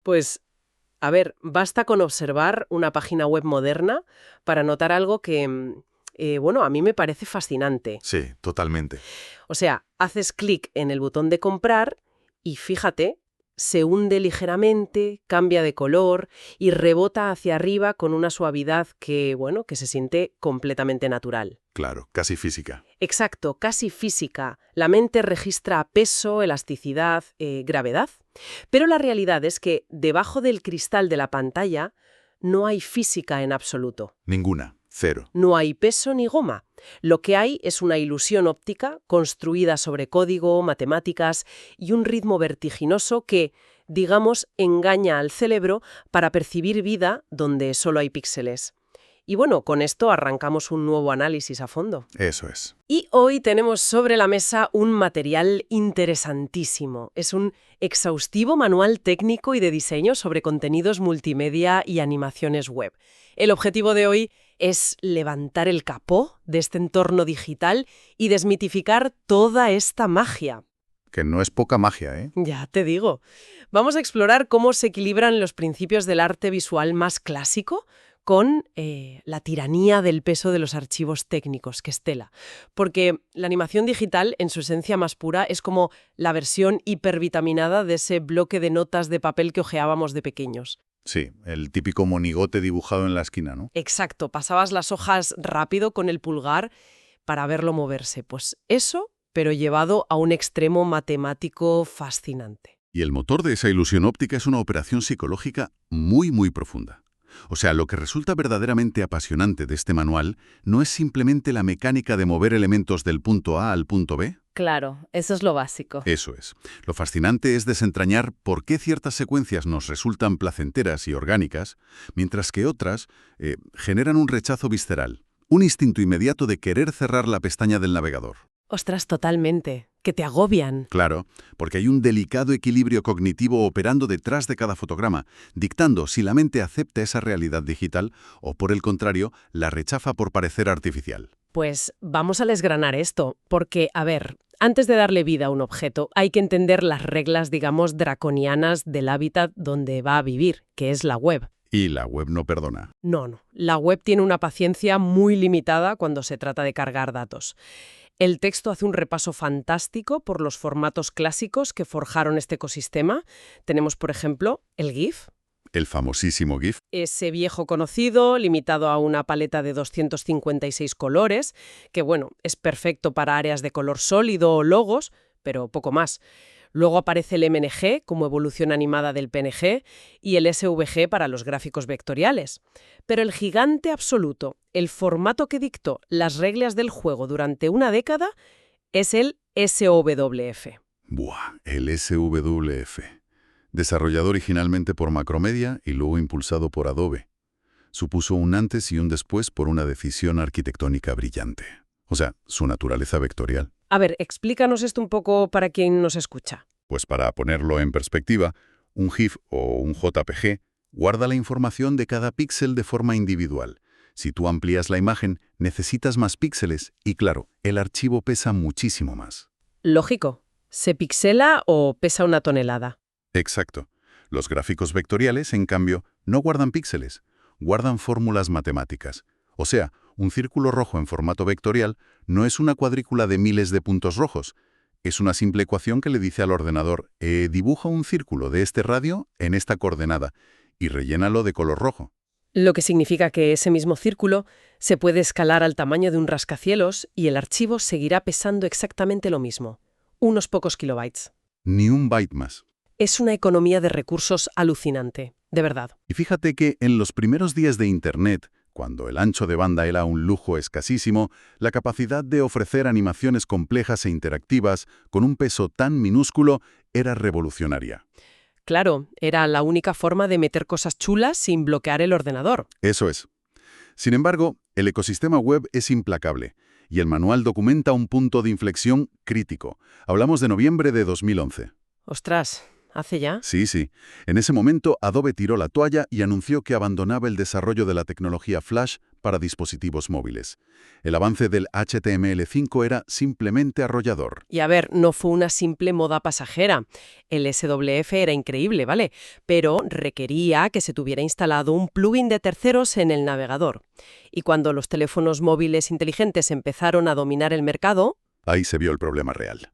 Pues, a ver, basta con observar una página web moderna para notar algo que, bueno, a mí me parece fascinante. Sí, totalmente. O sea, haces clic en el botón de comprar y fíjate, se hunde ligeramente, cambia de color y rebota hacia arriba con una suavidad que, bueno, que se siente completamente natural. Claro, casi física. Exacto, casi física. La mente registra peso, elasticidad, gravedad. Pero la realidad es que debajo del cristal de la pantalla no hay física en absoluto. Ninguna. Cero. No hay peso ni goma. Lo que hay es una ilusión óptica construida sobre código, matemáticas y un ritmo vertiginoso que, digamos, engaña al cerebro para percibir vida donde solo hay píxeles. Y bueno, con esto arrancamos un nuevo análisis a fondo. Eso es. Y hoy tenemos sobre la mesa un material interesantísimo. Es un exhaustivo manual técnico y de diseño sobre contenidos multimedia y animaciones web. El objetivo de hoy es levantar el capó de este entorno digital y desmitificar toda esta magia. Que no es poca magia, ¿eh? Ya te digo. Vamos a explorar cómo se equilibran los principios del arte visual más clásico con la tiranía del peso de los archivos técnicos, que es tela. Porque la animación digital, en su esencia más pura, es como la versión hipervitaminada de ese bloque de notas de papel que hojeábamos de pequeños. Sí, el típico monigote dibujado en la esquina, ¿no? Exacto, pasabas las hojas rápido con el pulgar para verlo moverse. Pues eso, pero llevado a un extremo matemático fascinante. Y el motor de esa ilusión óptica es una operación psicológica muy, muy profunda. O sea, lo que resulta verdaderamente apasionante de este manual no es simplemente la mecánica de mover elementos del punto A al punto B. Claro, eso es lo básico. Eso es. Lo fascinante es desentrañar por qué ciertas secuencias nos resultan placenteras y orgánicas, mientras que otras generan un rechazo visceral, un instinto inmediato de querer cerrar la pestaña del navegador. Ostras, totalmente. Que te agobian. Claro, porque hay un delicado equilibrio cognitivo operando detrás de cada fotograma, dictando si la mente acepta esa realidad digital o, por el contrario, la rechaza por parecer artificial. Pues vamos a desgranar esto, porque, a ver, antes de darle vida a un objeto, hay que entender las reglas, digamos, draconianas del hábitat donde va a vivir, que es la web. Y la web no perdona. No. La web tiene una paciencia muy limitada cuando se trata de cargar datos. El texto hace un repaso fantástico por los formatos clásicos que forjaron este ecosistema. Tenemos, por ejemplo, el GIF. El famosísimo GIF. Ese viejo conocido, limitado a una paleta de 256 colores, que bueno, es perfecto para áreas de color sólido o logos, pero poco más. Luego aparece el MNG como evolución animada del PNG y el SVG para los gráficos vectoriales. Pero el gigante absoluto, el formato que dictó las reglas del juego durante una década, es el SWF. Buah, el SWF. Desarrollado originalmente por Macromedia y luego impulsado por Adobe. Supuso un antes y un después por una decisión arquitectónica brillante. O sea, su naturaleza vectorial. A ver, explícanos esto un poco para quien nos escucha. Pues para ponerlo en perspectiva, un GIF o un JPG guarda la información de cada píxel de forma individual. Si tú amplías la imagen, necesitas más píxeles y, claro, el archivo pesa muchísimo más. Lógico. ¿Se pixela o pesa una tonelada? Exacto. Los gráficos vectoriales, en cambio, no guardan píxeles, guardan fórmulas matemáticas. O sea, un círculo rojo en formato vectorial no es una cuadrícula de miles de puntos rojos. Es una simple ecuación que le dice al ordenador, dibuja un círculo de este radio en esta coordenada y rellénalo de color rojo. Lo que significa que ese mismo círculo se puede escalar al tamaño de un rascacielos y el archivo seguirá pesando exactamente lo mismo, unos pocos kilobytes. Ni un byte más. Es una economía de recursos alucinante, de verdad. Y fíjate que en los primeros días de Internet, cuando el ancho de banda era un lujo escasísimo, la capacidad de ofrecer animaciones complejas e interactivas con un peso tan minúsculo era revolucionaria. Claro, era la única forma de meter cosas chulas sin bloquear el ordenador. Eso es. Sin embargo, el ecosistema web es implacable y el manual documenta un punto de inflexión crítico. Hablamos de noviembre de 2011. Ostras, ¿hace ya? Sí. En ese momento, Adobe tiró la toalla y anunció que abandonaba el desarrollo de la tecnología Flash para dispositivos móviles. El avance del HTML5 era simplemente arrollador. Y a ver, no fue una simple moda pasajera. El SWF era increíble, ¿vale? Pero requería que se tuviera instalado un plugin de terceros en el navegador. Y cuando los teléfonos móviles inteligentes empezaron a dominar el mercado, Ahí se vio el problema real.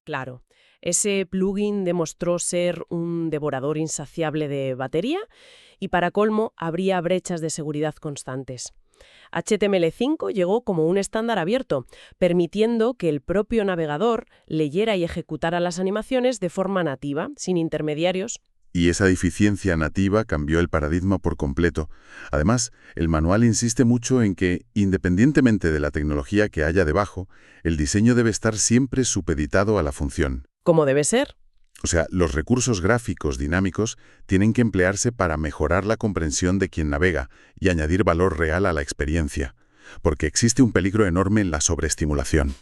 claro, ese plugin demostró ser un devorador insaciable de batería y para colmo habría brechas de seguridad constantes. HTML5 llegó como un estándar abierto, permitiendo que el propio navegador leyera y ejecutara las animaciones de forma nativa, sin intermediarios. Y esa deficiencia nativa cambió el paradigma por completo. Además, el manual insiste mucho en que, independientemente de la tecnología que haya debajo, el diseño debe estar siempre supeditado a la función. Como debe ser. O sea, los recursos gráficos dinámicos tienen que emplearse para mejorar la comprensión de quien navega y añadir valor real a la experiencia. Porque existe un peligro enorme en la sobreestimulación.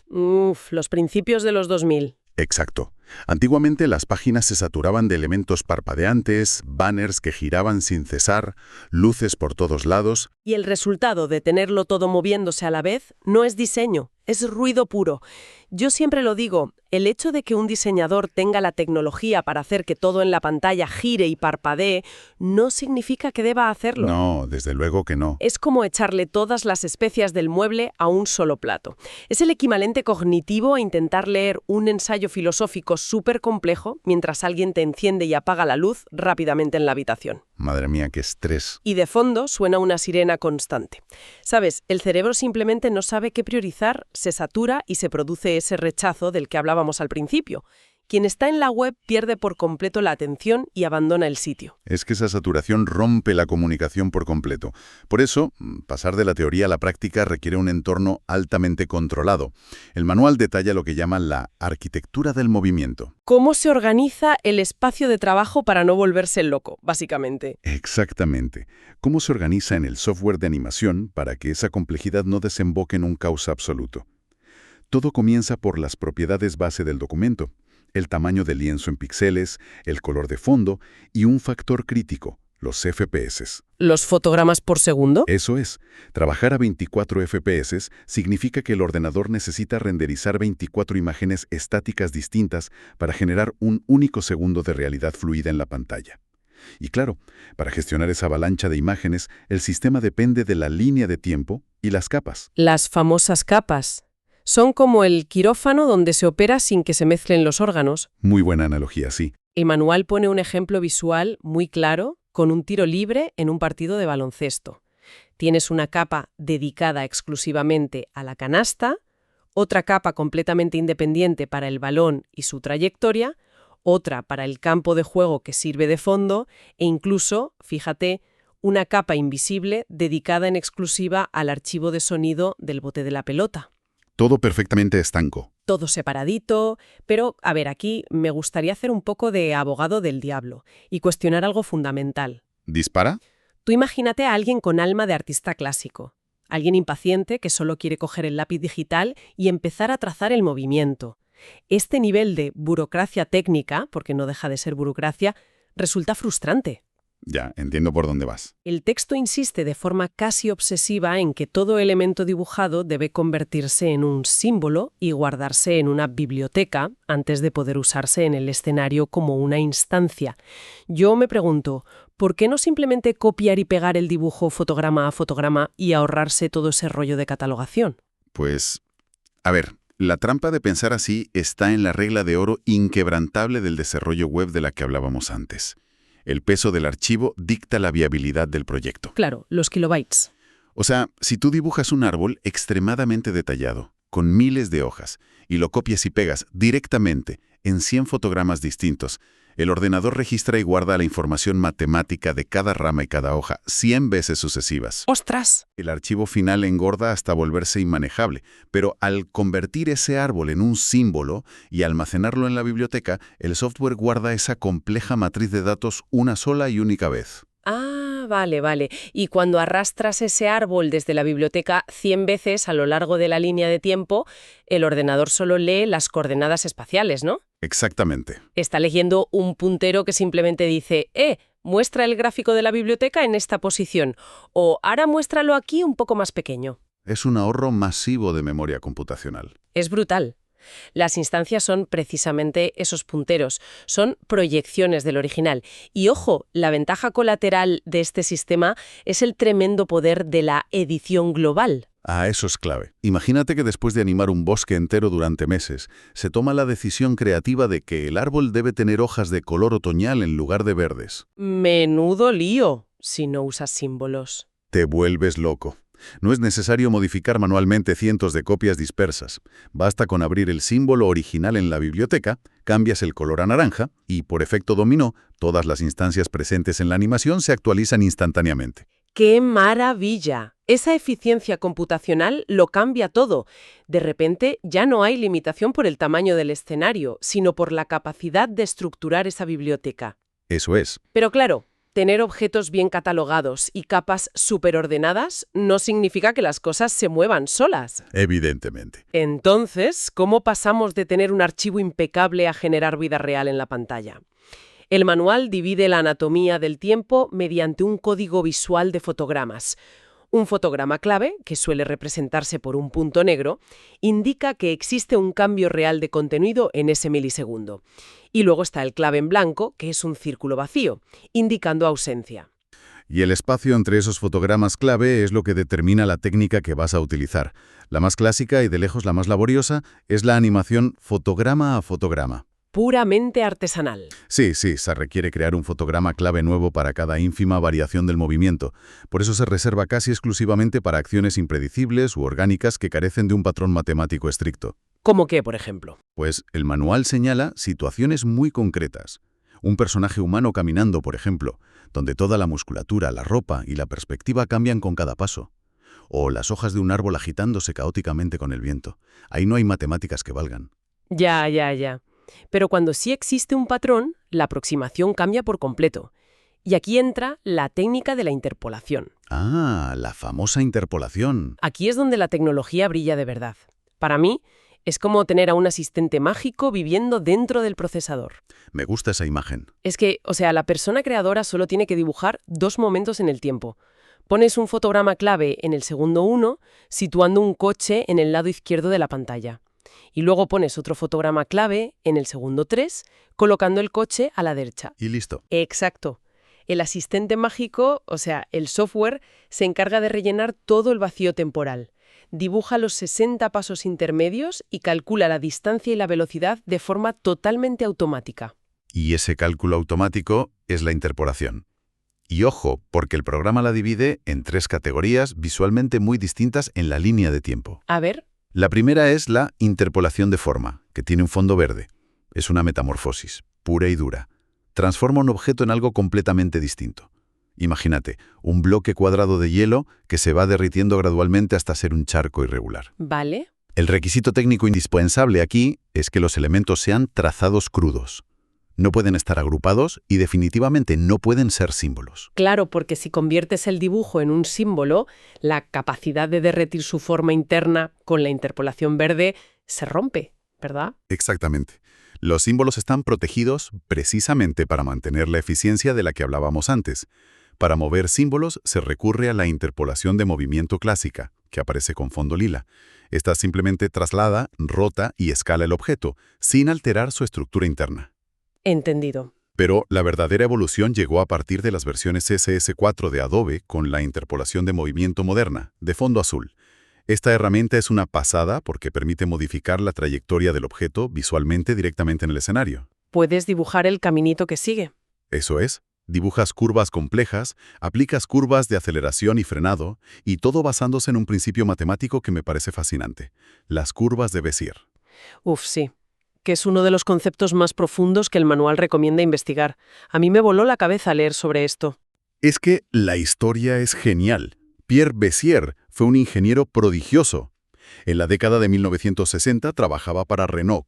Los principios de los 2000. Exacto. Antiguamente las páginas se saturaban de elementos parpadeantes, banners que giraban sin cesar, luces por todos lados. Y el resultado de tenerlo todo moviéndose a la vez no es diseño, es ruido puro. Yo siempre lo digo, el hecho de que un diseñador tenga la tecnología para hacer que todo en la pantalla gire y parpadee no significa que deba hacerlo. No, desde luego que no. Es como echarle todas las especias del mueble a un solo plato. Es el equivalente cognitivo a intentar leer un ensayo filosófico súper complejo mientras alguien te enciende y apaga la luz rápidamente en la habitación. Madre mía, qué estrés. Y de fondo suena una sirena constante. ¿Sabes? El cerebro simplemente no sabe qué priorizar, se satura y se produce ese rechazo del que hablábamos al principio. Quien está en la web pierde por completo la atención y abandona el sitio. Es que esa saturación rompe la comunicación por completo. Por eso, pasar de la teoría a la práctica requiere un entorno altamente controlado. El manual detalla lo que llaman la arquitectura del movimiento. ¿Cómo se organiza el espacio de trabajo para no volverse loco, básicamente? Exactamente. ¿Cómo se organiza en el software de animación para que esa complejidad no desemboque en un caos absoluto? Todo comienza por las propiedades base del documento. El tamaño del lienzo en píxeles, el color de fondo y un factor crítico, los FPS. ¿Los fotogramas por segundo? Eso es. Trabajar a 24 FPS significa que el ordenador necesita renderizar 24 imágenes estáticas distintas para generar un único segundo de realidad fluida en la pantalla. Y claro, para gestionar esa avalancha de imágenes, el sistema depende de la línea de tiempo y las capas. Las famosas capas. Son como el quirófano donde se opera sin que se mezclen los órganos. Muy buena analogía, sí. El manual pone un ejemplo visual muy claro con un tiro libre en un partido de baloncesto. Tienes una capa dedicada exclusivamente a la canasta, otra capa completamente independiente para el balón y su trayectoria, otra para el campo de juego que sirve de fondo e incluso, fíjate, una capa invisible dedicada en exclusiva al archivo de sonido del bote de la pelota. Todo perfectamente estanco. Todo separadito, pero, a ver, aquí me gustaría hacer un poco de abogado del diablo y cuestionar algo fundamental. ¿Dispara? Tú imagínate a alguien con alma de artista clásico, alguien impaciente que solo quiere coger el lápiz digital y empezar a trazar el movimiento. Este nivel de burocracia técnica, porque no deja de ser burocracia, resulta frustrante. Ya, entiendo por dónde vas. El texto insiste de forma casi obsesiva en que todo elemento dibujado debe convertirse en un símbolo y guardarse en una biblioteca antes de poder usarse en el escenario como una instancia. Yo me pregunto, ¿por qué no simplemente copiar y pegar el dibujo fotograma a fotograma y ahorrarse todo ese rollo de catalogación? Pues, a ver, la trampa de pensar así está en la regla de oro inquebrantable del desarrollo web de la que hablábamos antes. El peso del archivo dicta la viabilidad del proyecto. Claro, los kilobytes. O sea, si tú dibujas un árbol extremadamente detallado, con miles de hojas, y lo copias y pegas directamente en 100 fotogramas distintos, El ordenador registra y guarda la información matemática de cada rama y cada hoja 100 veces sucesivas. ¡Ostras! El archivo final engorda hasta volverse inmanejable, pero al convertir ese árbol en un símbolo y almacenarlo en la biblioteca, el software guarda esa compleja matriz de datos una sola y única vez. Ah, vale, vale. Y cuando arrastras ese árbol desde la biblioteca 100 veces a lo largo de la línea de tiempo, el ordenador solo lee las coordenadas espaciales, ¿no? Exactamente. Está leyendo un puntero que simplemente dice, muestra el gráfico de la biblioteca en esta posición, o ahora muéstralo aquí un poco más pequeño. Es un ahorro masivo de memoria computacional. Es brutal. Las instancias son precisamente esos punteros, son proyecciones del original. Y ojo, la ventaja colateral de este sistema es el tremendo poder de la edición global. Ah, eso es clave. Imagínate que después de animar un bosque entero durante meses, se toma la decisión creativa de que el árbol debe tener hojas de color otoñal en lugar de verdes. Menudo lío, si no usas símbolos. Te vuelves loco. No es necesario modificar manualmente cientos de copias dispersas. Basta con abrir el símbolo original en la biblioteca, cambias el color a naranja y, por efecto dominó, todas las instancias presentes en la animación se actualizan instantáneamente. ¡Qué maravilla! Esa eficiencia computacional lo cambia todo. De repente ya no hay limitación por el tamaño del escenario, sino por la capacidad de estructurar esa biblioteca. Eso es. Pero claro, tener objetos bien catalogados y capas superordenadas no significa que las cosas se muevan solas. Evidentemente. Entonces, ¿cómo pasamos de tener un archivo impecable a generar vida real en la pantalla? El manual divide la anatomía del tiempo mediante un código visual de fotogramas. Un fotograma clave, que suele representarse por un punto negro, indica que existe un cambio real de contenido en ese milisegundo. Y luego está el clave en blanco, que es un círculo vacío, indicando ausencia. Y el espacio entre esos fotogramas clave es lo que determina la técnica que vas a utilizar. La más clásica y de lejos la más laboriosa es la animación fotograma a fotograma. Puramente artesanal. Sí, se requiere crear un fotograma clave nuevo para cada ínfima variación del movimiento. Por eso se reserva casi exclusivamente para acciones impredecibles u orgánicas que carecen de un patrón matemático estricto. ¿Cómo qué, por ejemplo? Pues el manual señala situaciones muy concretas. Un personaje humano caminando, por ejemplo, donde toda la musculatura, la ropa y la perspectiva cambian con cada paso. O las hojas de un árbol agitándose caóticamente con el viento. Ahí no hay matemáticas que valgan. Ya. Pero cuando sí existe un patrón, la aproximación cambia por completo. Y aquí entra la técnica de la interpolación. Ah, la famosa interpolación. Aquí es donde la tecnología brilla de verdad. Para mí, es como tener a un asistente mágico viviendo dentro del procesador. Me gusta esa imagen. Es que, la persona creadora solo tiene que dibujar 2 momentos en el tiempo. Pones un fotograma clave en el segundo 1, situando un coche en el lado izquierdo de la pantalla. Y luego pones otro fotograma clave en el segundo 3, colocando el coche a la derecha. Y listo. Exacto. El asistente mágico, el software, se encarga de rellenar todo el vacío temporal. Dibuja los 60 pasos intermedios y calcula la distancia y la velocidad de forma totalmente automática. Y ese cálculo automático es la interpolación. Y ojo, porque el programa la divide en 3 categorías visualmente muy distintas en la línea de tiempo. A ver. La primera es la interpolación de forma, que tiene un fondo verde. Es una metamorfosis, pura y dura. Transforma un objeto en algo completamente distinto. Imagínate, un bloque cuadrado de hielo que se va derritiendo gradualmente hasta ser un charco irregular. Vale. El requisito técnico indispensable aquí es que los elementos sean trazados crudos. No pueden estar agrupados y definitivamente no pueden ser símbolos. Claro, porque si conviertes el dibujo en un símbolo, la capacidad de derretir su forma interna con la interpolación verde se rompe, ¿verdad? Exactamente. Los símbolos están protegidos precisamente para mantener la eficiencia de la que hablábamos antes. Para mover símbolos se recurre a la interpolación de movimiento clásica, que aparece con fondo lila. Esta simplemente traslada, rota y escala el objeto, sin alterar su estructura interna. Entendido. Pero la verdadera evolución llegó a partir de las versiones CS4 de Adobe con la interpolación de movimiento moderna, de fondo azul. Esta herramienta es una pasada porque permite modificar la trayectoria del objeto visualmente directamente en el escenario. Puedes dibujar el caminito que sigue. Eso es. Dibujas curvas complejas, aplicas curvas de aceleración y frenado, y todo basándose en un principio matemático que me parece fascinante. Las curvas de Bézier. Uf, sí. que es uno de los conceptos más profundos que el manual recomienda investigar. A mí me voló la cabeza leer sobre esto. Es que la historia es genial. Pierre Bessier fue un ingeniero prodigioso. En la década de 1960 trabajaba para Renault.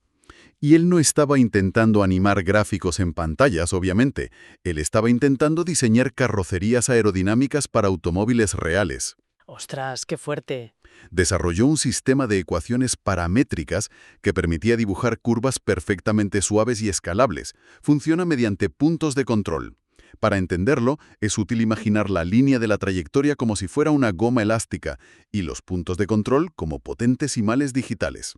Y él no estaba intentando animar gráficos en pantallas, obviamente. Él estaba intentando diseñar carrocerías aerodinámicas para automóviles reales. ¡Ostras, qué fuerte! Desarrolló un sistema de ecuaciones paramétricas que permitía dibujar curvas perfectamente suaves y escalables. Funciona mediante puntos de control. Para entenderlo, es útil imaginar la línea de la trayectoria como si fuera una goma elástica y los puntos de control como potentes imanes digitales.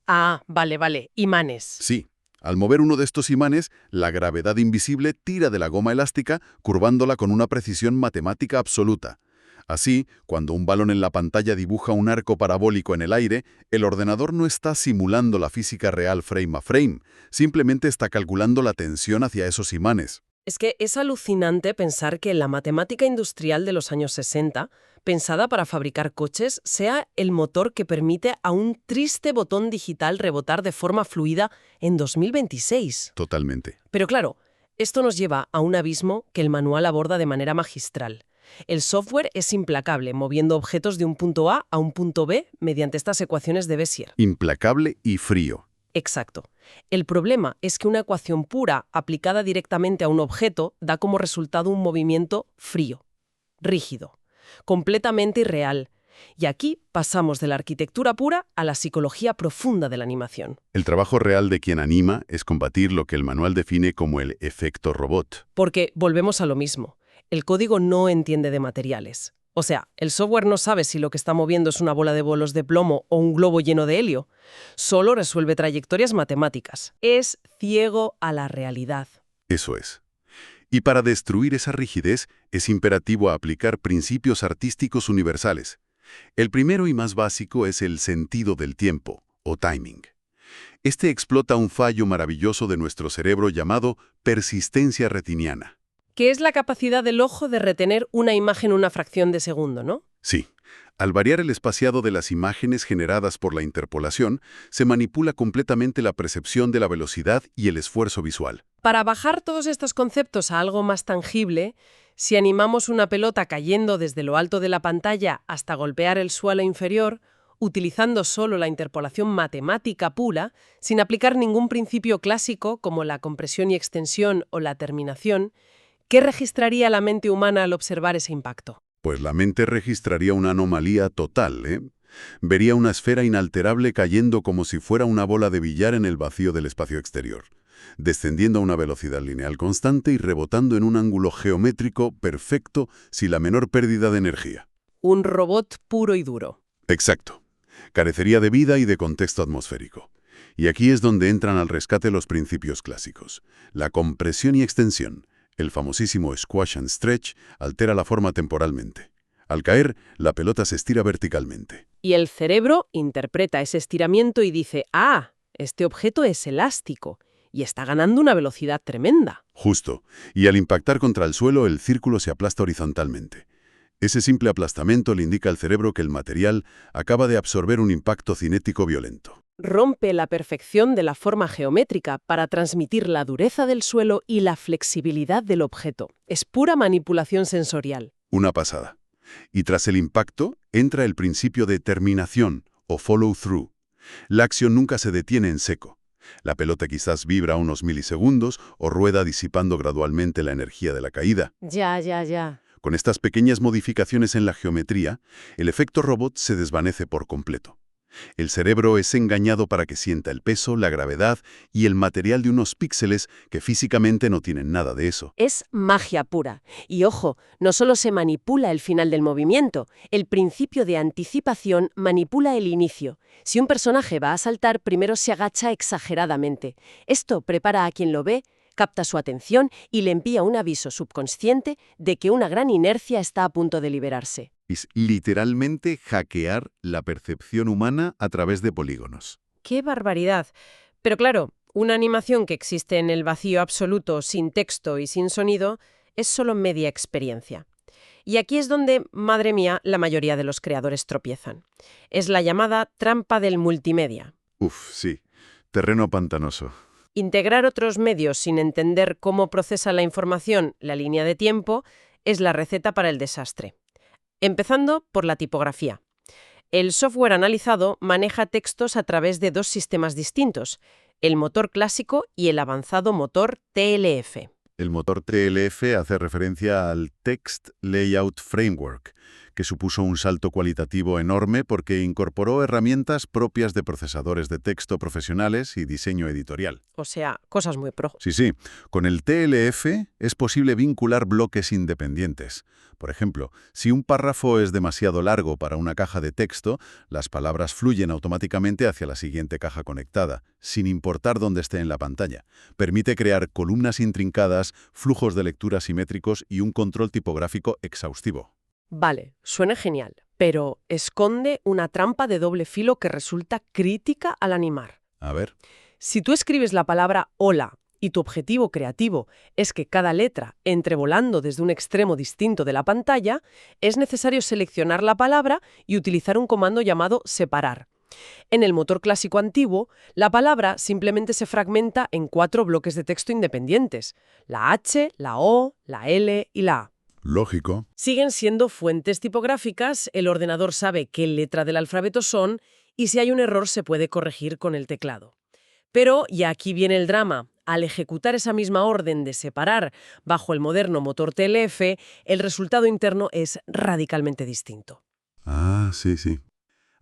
Ah, vale, imanes. Sí, al mover uno de estos imanes, la gravedad invisible tira de la goma elástica, curvándola con una precisión matemática absoluta. Así, cuando un balón en la pantalla dibuja un arco parabólico en el aire, el ordenador no está simulando la física real frame a frame, simplemente está calculando la tensión hacia esos imanes. Es que es alucinante pensar que la matemática industrial de los años 60, pensada para fabricar coches, sea el motor que permite a un triste botón digital rebotar de forma fluida en 2026. Totalmente. Pero claro, esto nos lleva a un abismo que el manual aborda de manera magistral. El software es implacable, moviendo objetos de un punto A a un punto B mediante estas ecuaciones de Bézier. Implacable y frío. Exacto. El problema es que una ecuación pura aplicada directamente a un objeto da como resultado un movimiento frío, rígido, completamente irreal. Y aquí pasamos de la arquitectura pura a la psicología profunda de la animación. El trabajo real de quien anima es combatir lo que el manual define como el efecto robot. Porque volvemos a lo mismo. El código no entiende de materiales. O sea, el software no sabe si lo que está moviendo es una bola de bolos de plomo o un globo lleno de helio. Solo resuelve trayectorias matemáticas. Es ciego a la realidad. Eso es. Y para destruir esa rigidez es imperativo aplicar principios artísticos universales. El primero y más básico es el sentido del tiempo, o timing. Este explota un fallo maravilloso de nuestro cerebro llamado persistencia retiniana. Que es la capacidad del ojo de retener una imagen una fracción de segundo, ¿no? Sí. Al variar el espaciado de las imágenes generadas por la interpolación, se manipula completamente la percepción de la velocidad y el esfuerzo visual. Para bajar todos estos conceptos a algo más tangible, si animamos una pelota cayendo desde lo alto de la pantalla hasta golpear el suelo inferior, utilizando solo la interpolación matemática pura, sin aplicar ningún principio clásico como la compresión y extensión o la terminación, ¿qué registraría la mente humana al observar ese impacto? Pues la mente registraría una anomalía total, ¿eh? Vería una esfera inalterable cayendo como si fuera una bola de billar en el vacío del espacio exterior, descendiendo a una velocidad lineal constante y rebotando en un ángulo geométrico perfecto sin la menor pérdida de energía. Un robot puro y duro. Exacto. Carecería de vida y de contexto atmosférico. Y aquí es donde entran al rescate los principios clásicos. La compresión y extensión. El famosísimo squash and stretch altera la forma temporalmente. Al caer, la pelota se estira verticalmente. Y el cerebro interpreta ese estiramiento y dice, ¡ah! Este objeto es elástico y está ganando una velocidad tremenda. Justo. Y al impactar contra el suelo, el círculo se aplasta horizontalmente. Ese simple aplastamiento le indica al cerebro que el material acaba de absorber un impacto cinético violento. Rompe la perfección de la forma geométrica para transmitir la dureza del suelo y la flexibilidad del objeto. Es pura manipulación sensorial. Una pasada. Y tras el impacto, entra el principio de terminación, o follow-through. La acción nunca se detiene en seco. La pelota quizás vibra unos milisegundos o rueda disipando gradualmente la energía de la caída. Ya. Con estas pequeñas modificaciones en la geometría, el efecto robot se desvanece por completo. El cerebro es engañado para que sienta el peso, la gravedad y el material de unos píxeles que físicamente no tienen nada de eso. Es magia pura. Y ojo, no solo se manipula el final del movimiento, el principio de anticipación manipula el inicio. Si un personaje va a saltar, primero se agacha exageradamente. Esto prepara a quien lo ve, capta su atención y le envía un aviso subconsciente de que una gran inercia está a punto de liberarse. Es literalmente hackear la percepción humana a través de polígonos. ¡Qué barbaridad! Pero claro, una animación que existe en el vacío absoluto, sin texto y sin sonido, es solo media experiencia. Y aquí es donde, madre mía, la mayoría de los creadores tropiezan. Es la llamada trampa del multimedia. Sí. terreno pantanoso. Integrar otros medios sin entender cómo procesa la información la línea de tiempo es la receta para el desastre. Empezando por la tipografía. El software analizado maneja textos a través de dos sistemas distintos, el motor clásico y el avanzado motor TLF. El motor TLF hace referencia al Text Layout Framework, que supuso un salto cualitativo enorme porque incorporó herramientas propias de procesadores de texto profesionales y diseño editorial. O sea, cosas muy pro. Sí. Con el TLF es posible vincular bloques independientes. Por ejemplo, si un párrafo es demasiado largo para una caja de texto, las palabras fluyen automáticamente hacia la siguiente caja conectada, sin importar dónde esté en la pantalla. Permite crear columnas intrincadas, flujos de lectura simétricos y un control tipográfico exhaustivo. Vale, suena genial, pero esconde una trampa de doble filo que resulta crítica al animar. A ver. Si tú escribes la palabra hola y tu objetivo creativo es que cada letra entre volando desde un extremo distinto de la pantalla, es necesario seleccionar la palabra y utilizar un comando llamado separar. En el motor clásico antiguo, la palabra simplemente se fragmenta en 4 bloques de texto independientes: la H, la O, la L y la A. Lógico. Siguen siendo fuentes tipográficas, el ordenador sabe qué letra del alfabeto son y si hay un error se puede corregir con el teclado. Pero, y aquí viene el drama, al ejecutar esa misma orden de separar bajo el moderno motor TLF, el resultado interno es radicalmente distinto. Ah, sí.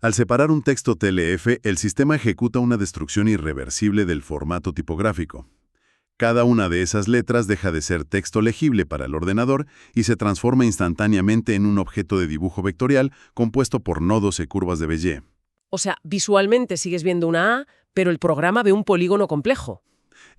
Al separar un texto TLF, el sistema ejecuta una destrucción irreversible del formato tipográfico. Cada una de esas letras deja de ser texto legible para el ordenador y se transforma instantáneamente en un objeto de dibujo vectorial compuesto por nodos y curvas de Bézier. O sea, visualmente sigues viendo una A, pero el programa ve un polígono complejo.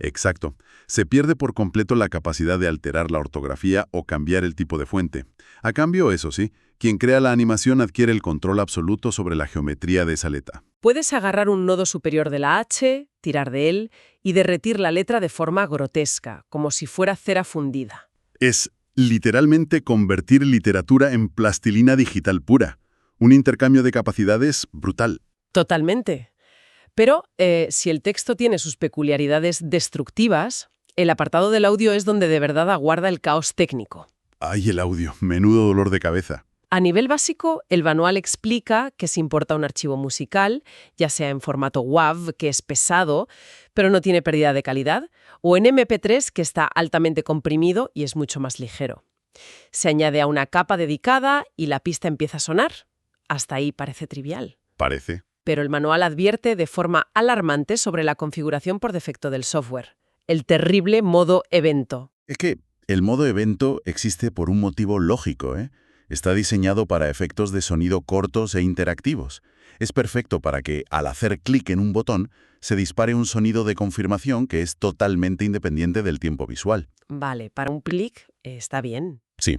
Exacto. Se pierde por completo la capacidad de alterar la ortografía o cambiar el tipo de fuente. A cambio, eso sí, quien crea la animación adquiere el control absoluto sobre la geometría de esa letra. Puedes agarrar un nodo superior de la H, tirar de él y derretir la letra de forma grotesca, como si fuera cera fundida. Es literalmente convertir literatura en plastilina digital pura. Un intercambio de capacidades brutal. Totalmente. Pero si el texto tiene sus peculiaridades destructivas, el apartado del audio es donde de verdad aguarda el caos técnico. ¡Ay, el audio! Menudo dolor de cabeza. A nivel básico, el manual explica que se importa un archivo musical, ya sea en formato WAV, que es pesado, pero no tiene pérdida de calidad, o en MP3, que está altamente comprimido y es mucho más ligero. Se añade a una capa dedicada y la pista empieza a sonar. Hasta ahí parece trivial. Parece. Pero el manual advierte de forma alarmante sobre la configuración por defecto del software, el terrible modo evento. Es que el modo evento existe por un motivo lógico, ¿eh? Está diseñado para efectos de sonido cortos e interactivos. Es perfecto para que, al hacer clic en un botón, se dispare un sonido de confirmación que es totalmente independiente del tiempo visual. Vale, para un clic está bien. Sí.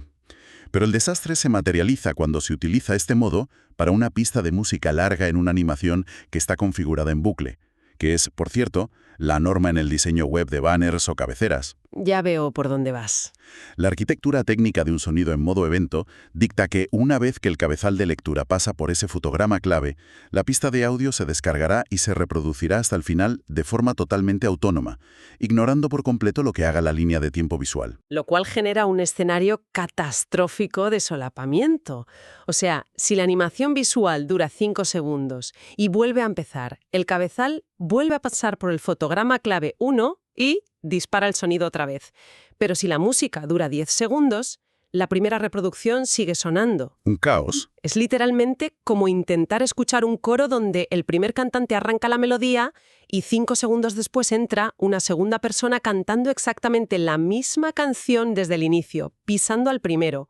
Pero el desastre se materializa cuando se utiliza este modo para una pista de música larga en una animación que está configurada en bucle, que es, por cierto, la norma en el diseño web de banners o cabeceras. Ya veo por dónde vas. La arquitectura técnica de un sonido en modo evento dicta que una vez que el cabezal de lectura pasa por ese fotograma clave, la pista de audio se descargará y se reproducirá hasta el final de forma totalmente autónoma, ignorando por completo lo que haga la línea de tiempo visual. Lo cual genera un escenario catastrófico de solapamiento. O sea, si la animación visual dura 5 segundos y vuelve a empezar, el cabezal vuelve a pasar por el fotograma clave 1 y dispara el sonido otra vez. Pero si la música dura 10 segundos, la primera reproducción sigue sonando. Un caos. Es literalmente como intentar escuchar un coro donde el primer cantante arranca la melodía y 5 segundos después entra una segunda persona cantando exactamente la misma canción desde el inicio, pisando al primero.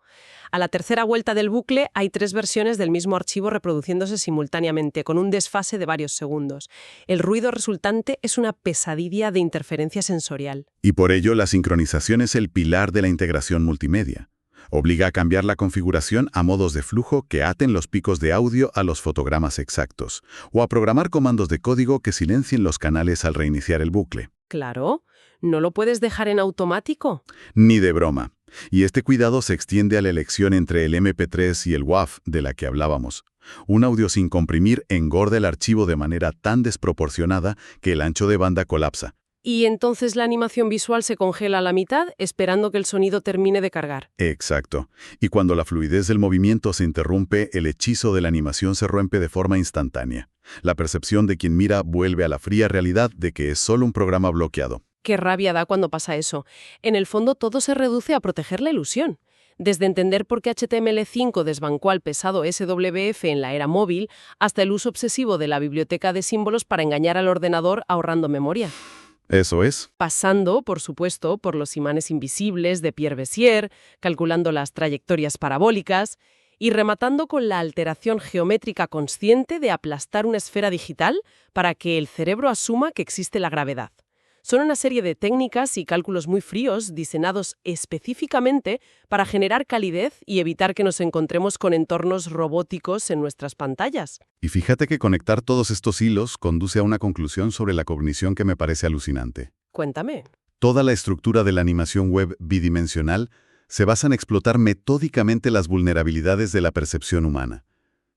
A la tercera vuelta del bucle hay 3 versiones del mismo archivo reproduciéndose simultáneamente, con un desfase de varios segundos. El ruido resultante es una pesadilla de interferencia sensorial. Y por ello la sincronización es el pilar de la integración multimedia. Obliga a cambiar la configuración a modos de flujo que aten los picos de audio a los fotogramas exactos, o a programar comandos de código que silencien los canales al reiniciar el bucle. Claro, ¿no lo puedes dejar en automático? Ni de broma. Y este cuidado se extiende a la elección entre el MP3 y el WAV de la que hablábamos. Un audio sin comprimir engorda el archivo de manera tan desproporcionada que el ancho de banda colapsa. Y entonces la animación visual se congela a la mitad, esperando que el sonido termine de cargar. Exacto. Y cuando la fluidez del movimiento se interrumpe, el hechizo de la animación se rompe de forma instantánea. La percepción de quien mira vuelve a la fría realidad de que es solo un programa bloqueado. Qué rabia da cuando pasa eso. En el fondo todo se reduce a proteger la ilusión. Desde entender por qué HTML5 desbancó al pesado SWF en la era móvil, hasta el uso obsesivo de la biblioteca de símbolos para engañar al ordenador ahorrando memoria. Eso es. Pasando, por supuesto, por los imanes invisibles de Pierre Bézier, calculando las trayectorias parabólicas, y rematando con la alteración geométrica consciente de aplastar una esfera digital para que el cerebro asuma que existe la gravedad. Son una serie de técnicas y cálculos muy fríos diseñados específicamente para generar calidez y evitar que nos encontremos con entornos robóticos en nuestras pantallas. Y fíjate que conectar todos estos hilos conduce a una conclusión sobre la cognición que me parece alucinante. Cuéntame. Toda la estructura de la animación web bidimensional se basa en explotar metódicamente las vulnerabilidades de la percepción humana.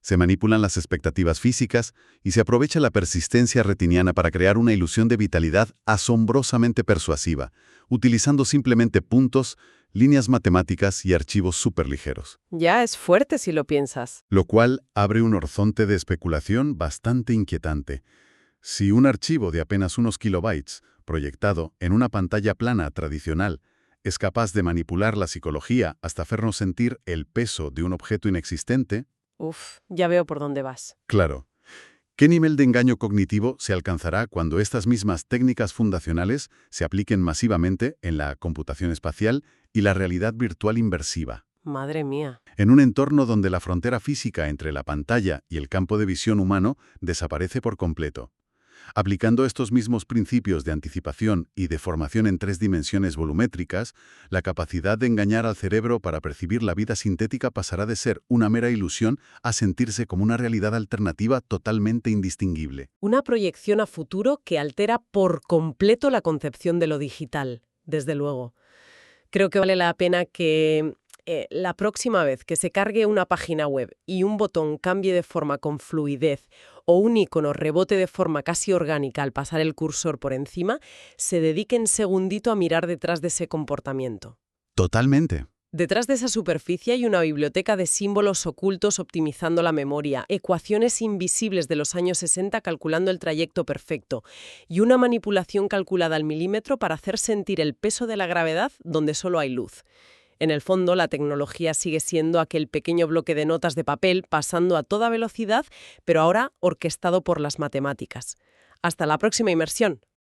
Se manipulan las expectativas físicas y se aprovecha la persistencia retiniana para crear una ilusión de vitalidad asombrosamente persuasiva, utilizando simplemente puntos, líneas matemáticas y archivos superligeros. Ya es fuerte si lo piensas. Lo cual abre un horizonte de especulación bastante inquietante. Si un archivo de apenas unos kilobytes, proyectado en una pantalla plana tradicional, es capaz de manipular la psicología hasta hacernos sentir el peso de un objeto inexistente, Uf, ya veo por dónde vas. claro, ¿qué nivel de engaño cognitivo se alcanzará cuando estas mismas técnicas fundacionales se apliquen masivamente en la computación espacial y la realidad virtual inmersiva? Madre mía. En un entorno donde la frontera física entre la pantalla y el campo de visión humano desaparece por completo. Aplicando estos mismos principios de anticipación y de formación en 3 dimensiones volumétricas, la capacidad de engañar al cerebro para percibir la vida sintética pasará de ser una mera ilusión a sentirse como una realidad alternativa totalmente indistinguible. Una proyección a futuro que altera por completo la concepción de lo digital, desde luego. Creo que vale la pena que la próxima vez que se cargue una página web y un botón cambie de forma con fluidez o un icono rebote de forma casi orgánica al pasar el cursor por encima, se dedique un segundito a mirar detrás de ese comportamiento. Totalmente. Detrás de esa superficie hay una biblioteca de símbolos ocultos optimizando la memoria, ecuaciones invisibles de los años 60 calculando el trayecto perfecto y una manipulación calculada al milímetro para hacer sentir el peso de la gravedad donde solo hay luz. En el fondo, la tecnología sigue siendo aquel pequeño bloque de notas de papel pasando a toda velocidad, pero ahora orquestado por las matemáticas. Hasta la próxima inmersión.